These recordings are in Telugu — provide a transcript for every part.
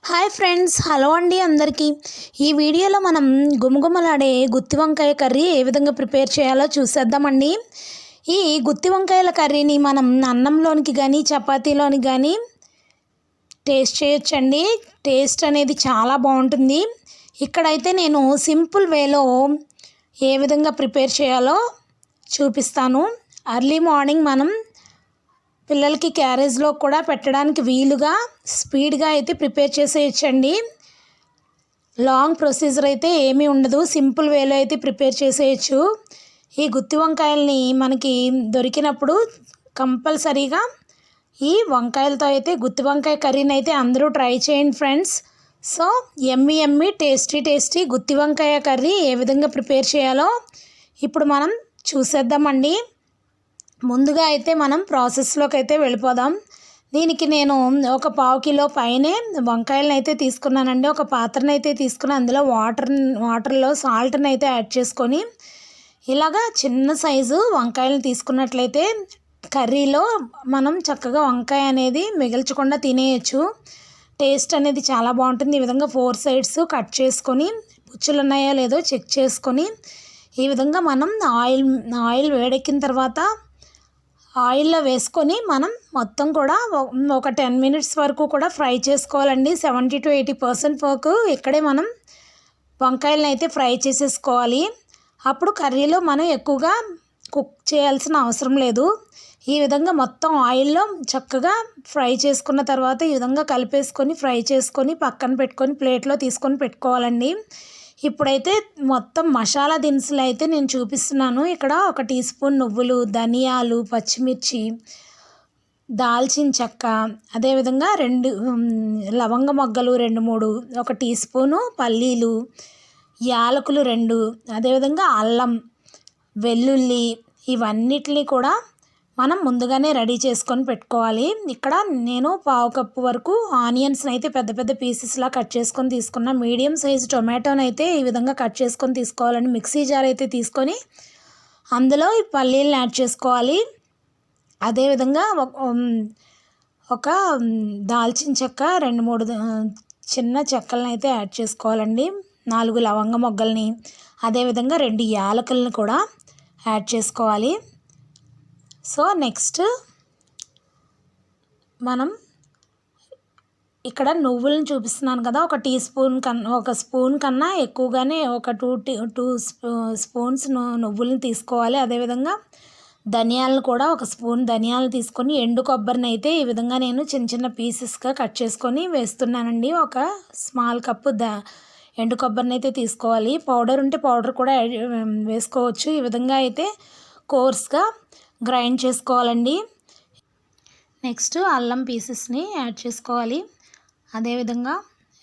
హాయ్ ఫ్రెండ్స్, హలో అండి అందరికీ. ఈ వీడియోలో మనం గుమగుమలాడే గుత్తి వంకాయ కర్రీ ఏ విధంగా ప్రిపేర్ చేయాలో చూసేద్దామండి. ఈ గుత్తి వంకాయల కర్రీని మనం అన్నంలోనికి కానీ చపాతీలోనికి కానీ టేస్ట్ చేయొచ్చండి. టేస్ట్ అనేది చాలా బాగుంటుంది. ఇక్కడైతే నేను సింపుల్ వేలో ఏ విధంగా ప్రిపేర్ చేయాలో చూపిస్తాను. ఎర్లీ మార్నింగ్ మనం పిల్లలకి క్యారేజ్లో కూడా పెట్టడానికి వీలుగా స్పీడ్గా అయితే ప్రిపేర్ చేసేయచ్చండి. లాంగ్ ప్రొసీజర్ అయితే ఏమీ ఉండదు. సింపుల్ వేలో అయితే ప్రిపేర్ చేసేయచ్చు. ఈ గుత్తి వంకాయల్ని మనకి దొరికినప్పుడు కంపల్సరీగా ఈ వంకాయలతో అయితే గుత్తి వంకాయ కర్రీని అయితే అందరూ ట్రై చేయండి ఫ్రెండ్స్. సో ఎమ్మి ఎమ్మి టేస్టీ గుత్తి వంకాయ కర్రీ ఏ విధంగా ప్రిపేర్ చేయాలో ఇప్పుడు మనం చూసేద్దామండి. ముందుగా అయితే మనం ప్రాసెస్లోకి అయితే వెళ్ళిపోదాం. దీనికి నేను ఒక 1/2 కిలో పైనే వంకాయలను అయితే తీసుకున్నానండి. ఒక పాత్రను అయితే తీసుకుని అందులో వాటర్లో సాల్ట్ని అయితే యాడ్ చేసుకొని ఇలాగా చిన్న సైజు వంకాయలను తీసుకున్నట్లయితే కర్రీలో మనం చక్కగా వంకాయ అనేది మిగల్చకుండా తినేయచ్చు. టేస్ట్ అనేది చాలా బాగుంటుంది. ఈ విధంగా 4 సైడ్స్ కట్ చేసుకొని పుచ్చులు ఉన్నాయో లేదో చెక్ చేసుకొని ఈ విధంగా మనం ఆయిల్ వేడెక్కిన తర్వాత ఆయిల్లో వేసుకొని మనం మొత్తం కూడా ఒక 10 మినిట్స్ వరకు కూడా ఫ్రై చేసుకోవాలండి. 70 to 80% వరకు ఇక్కడే మనం వంకాయలను అయితే ఫ్రై చేసేసుకోవాలి. అప్పుడు కర్రీలో మనం ఎక్కువగా కుక్ చేయాల్సిన అవసరం లేదు. ఈ విధంగా మొత్తం ఆయిల్లో చక్కగా ఫ్రై చేసుకున్న తర్వాత ఈ విధంగా కలిపేసుకొని ఫ్రై చేసుకొని పక్కన పెట్టుకొని ప్లేట్లో తీసుకొని పెట్టుకోవాలండి. ఇప్పుడైతే మొత్తం మసాలా దినుసులు అయితే నేను చూపిస్తున్నాను. ఇక్కడ 1 టీ స్పూన్ నువ్వులు, ధనియాలు, పచ్చిమిర్చి, దాల్చిన చెక్క, అదేవిధంగా 2 లవంగ మొగ్గలు 2-3, 1 టీ స్పూను పల్లీలు, యాలకులు 2, అదేవిధంగా అల్లం, వెల్లుల్లి, ఇవన్నిటిని కూడా మనం ముందుగానే రెడీ చేసుకొని పెట్టుకోవాలి. ఇక్కడ నేను 1/2 కప్పు వరకు ఆనియన్స్ని అయితే పెద్ద పెద్ద పీసెస్లా కట్ చేసుకొని తీసుకున్న. మీడియం సైజు టొమాటోని అయితే ఈ విధంగా కట్ చేసుకొని తీసుకోవాలండి. మిక్సీ జార్ అయితే తీసుకొని అందులో ఈ పల్లీలను యాడ్ చేసుకోవాలి. అదేవిధంగా ఒక దాల్చిన చెక్క 2-3 చిన్న చెక్కలను అయితే యాడ్ చేసుకోవాలండి. 4 లవంగ మొగ్గల్ని, అదేవిధంగా 2 యాలకులను కూడా యాడ్ చేసుకోవాలి. సో నెక్స్ట్ మనం ఇక్కడ నువ్వులను చూపిస్తున్నాను కదా, 1 టీ స్పూన్ కన్నా 1 స్పూన్ కన్నా ఎక్కువగానే ఒక 2 స్పూన్స్ నువ్వులను తీసుకోవాలి. అదేవిధంగా ధనియాలను కూడా 1 స్పూన్ ధనియాలు తీసుకొని ఎండు కొబ్బరిని అయితే ఈ విధంగా నేను చిన్న చిన్న పీసెస్గా కట్ చేసుకొని వేస్తున్నానండి. 1 స్మాల్ కప్పు ఎండు కొబ్బరిని అయితే తీసుకోవాలి. పౌడర్ ఉంటే పౌడర్ కూడా వేసుకోవచ్చు. ఈ విధంగా అయితే కోర్స్గా గ్రైండ్ చేసుకోవాలండి. నెక్స్ట్ అల్లం పీసెస్ని యాడ్ చేసుకోవాలి. అదేవిధంగా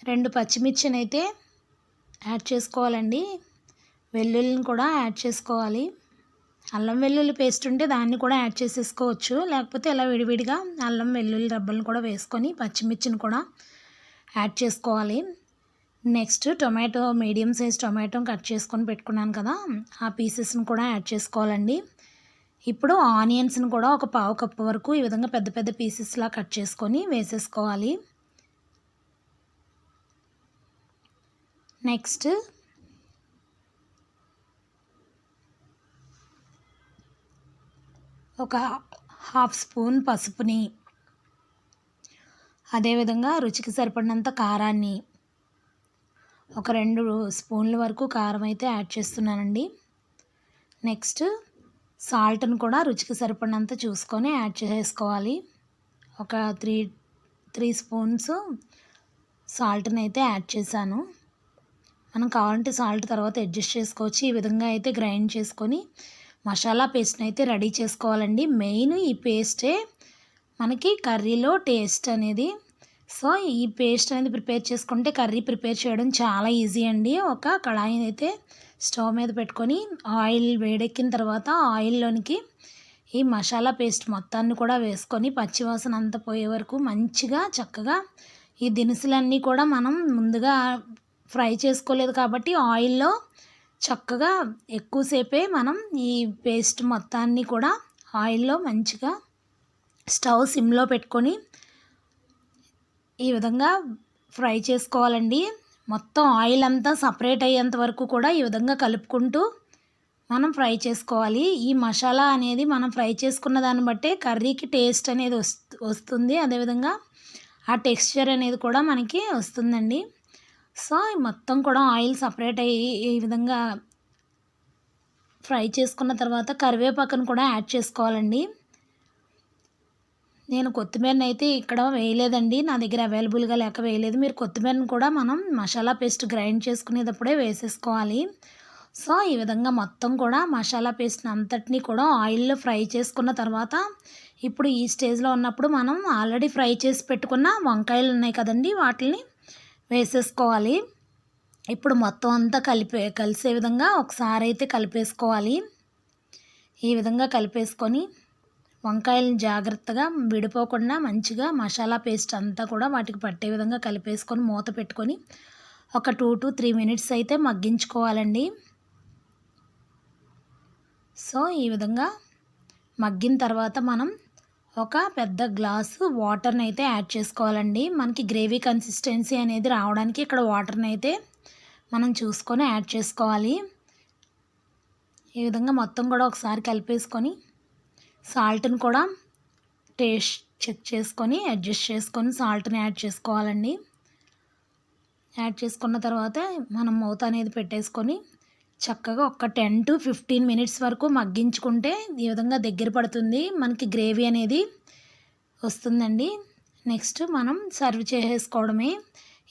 2 పచ్చిమిర్చిని అయితే యాడ్ చేసుకోవాలండి. వెల్లుల్లిని కూడా యాడ్ చేసుకోవాలి. అల్లం వెల్లుల్లి పేస్ట్ ఉంటే దాన్ని కూడా యాడ్ చేసేసుకోవచ్చు. లేకపోతే ఇలా విడివిడిగా అల్లం వెల్లుల్లి రబ్బలను కూడా వేసుకొని పచ్చిమిర్చిని కూడా యాడ్ చేసుకోవాలి. Next tomato, medium size tomato cut చేసుకొని పెట్టుకున్నాను కదా, ఆ పీసెస్ని కూడా యాడ్ చేసుకోవాలండి. ఇప్పుడు ఆనియన్స్ని కూడా ఒక 1/2 కప్పు వరకు ఈ విధంగా పెద్ద పెద్ద పీసెస్లా కట్ చేసుకొని వేసేసుకోవాలి. నెక్స్ట్ ఒక 1/2 స్పూన్ పసుపుని, అదేవిధంగా రుచికి సరిపడినంత కారాన్ని, ఒక 2 స్పూన్ల వరకు కారం అయితే యాడ్ చేస్తున్నానండి. నెక్స్ట్ సాల్ట్ని కూడా రుచికి సరిపడినంత చూసుకొని యాడ్ చేసుకోవాలి. ఒక 3 స్పూన్స్ సాల్ట్ని అయితే యాడ్ చేశాను. మనం కావాలంటే సాల్ట్ తర్వాత అడ్జస్ట్ చేసుకోవచ్చు. ఈ విధంగా అయితే గ్రైండ్ చేసుకొని మసాలా పేస్ట్ని అయితే రెడీ చేసుకోవాలండి. మెయిన్ ఈ పేస్టే మనకి కర్రీలో టేస్ట్ అనేది. సో ఈ పేస్ట్ అనేది ప్రిపేర్ చేసుకుంటే కర్రీ ప్రిపేర్ చేయడం చాలా ఈజీ అండి. ఒక కళాయిని అయితే స్టవ్ మీద పెట్టుకొని ఆయిల్ వేడెక్కిన తర్వాత ఆయిల్లోనికి ఈ మసాలా పేస్ట్ మొత్తాన్ని కూడా వేసుకొని పచ్చివాసన అంతా పోయే వరకు మంచిగా చక్కగా ఈ దినుసులన్నీ కూడా మనం ముందుగా ఫ్రై చేసుకోలేదు కాబట్టి ఆయిల్లో చక్కగా ఎక్కువసేపే మనం ఈ పేస్ట్ మొత్తాన్ని కూడా ఆయిల్లో మంచిగా స్టవ్ సిమ్లో పెట్టుకొని ఈ విధంగా ఫ్రై చేసుకోవాలండి. మొత్తం ఆయిల్ అంతా సపరేట్ అయ్యేంత వరకు కూడా ఈ విధంగా కలుపుకుంటూ మనం ఫ్రై చేసుకోవాలి. ఈ మసాలా అనేది మనం ఫ్రై చేసుకున్న దాన్ని బట్టే కర్రీకి టేస్ట్ అనేది వస్తుంది. అదేవిధంగా ఆ టెక్స్చర్ అనేది కూడా మనకి వస్తుందండి. సో మొత్తం కూడా ఆయిల్ సపరేట్ అయ్యి ఈ విధంగా ఫ్రై చేసుకున్న తర్వాత కరివేపాకును కూడా యాడ్ చేసుకోవాలండి. నేను కొత్తిమీరని అయితే ఇక్కడ వేయలేదండి, నా దగ్గర అవైలబుల్గా లేక వేయలేదు. మీరు కొత్తిమీరని కూడా మనం మసాలా పేస్ట్ గ్రైండ్ చేసుకునేటప్పుడే వేసేసుకోవాలి. సో ఈ విధంగా మొత్తం కూడా మసాలా పేస్ట్ అంతటినీ కూడా ఆయిల్లో ఫ్రై చేసుకున్న తర్వాత ఇప్పుడు ఈ స్టేజ్లో ఉన్నప్పుడు మనం ఆల్రెడీ ఫ్రై చేసి పెట్టుకున్న వంకాయలు ఉన్నాయి కదండి, వాటిని వేసేసుకోవాలి. ఇప్పుడు మొత్తం అంతా కలిసే విధంగా ఒకసారి అయితే కలిపేసుకోవాలి. ఈ విధంగా కలిపేసుకొని వంకాయలను జాగ్రత్తగా విడిపోకుండా మంచిగా మసాలా పేస్ట్ అంతా కూడా వాటికి పట్టే విధంగా కలిపేసుకొని మూత పెట్టుకొని ఒక 2 to 3 minutes అయితే మగ్గించుకోవాలండి. సో ఈ విధంగా మగ్గిన తర్వాత మనం ఒక పెద్ద గ్లాసు వాటర్ని అయితే యాడ్ చేసుకోవాలండి. మనకి గ్రేవీ కన్సిస్టెన్సీ అనేది రావడానికి ఇక్కడ వాటర్ని అయితే మనం చూసుకొని యాడ్ చేసుకోవాలి. ఈ విధంగా మొత్తం కూడా ఒకసారి కలిపేసుకొని సాల్ట్ని కూడా టేస్ట్ చెక్ చేసుకొని అడ్జస్ట్ చేసుకొని సాల్ట్ని యాడ్ చేసుకోవాలండి. యాడ్ చేసుకున్న తర్వాత మనం మూత అనేది పెట్టేసుకొని చక్కగా ఒక 10 to 15 minutes వరకు మగ్గించుకుంటే ఈ విధంగా దగ్గర పడుతుంది, మనకి గ్రేవీ అనేది వస్తుందండి. నెక్స్ట్ మనం సర్వ్ చేసేసుకోవడమే.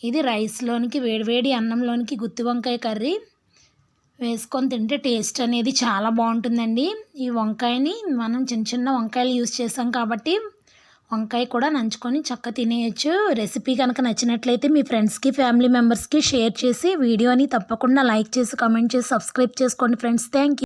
ఇది రైస్లోనికి వేడివేడి అన్నంలోనికి గుత్తి వంకాయ కర్రీ వేసుకొని తింటే టేస్ట్ అనేది చాలా బాగుంటుందండి. ఈ వంకాయని మనం చిన్న చిన్న వంకాయలు యూజ్ చేసాం కాబట్టి వంకాయ కూడా నంచుకొని చక్కగా తినేయచ్చు. రెసిపీ కనుక నచ్చినట్లయితే మీ ఫ్రెండ్స్కి ఫ్యామిలీ మెంబర్స్కి షేర్ చేసి వీడియోని తప్పకుండా లైక్ చేసి కామెంట్ చేసి సబ్స్క్రైబ్ చేసుకోండి ఫ్రెండ్స్. Thank you.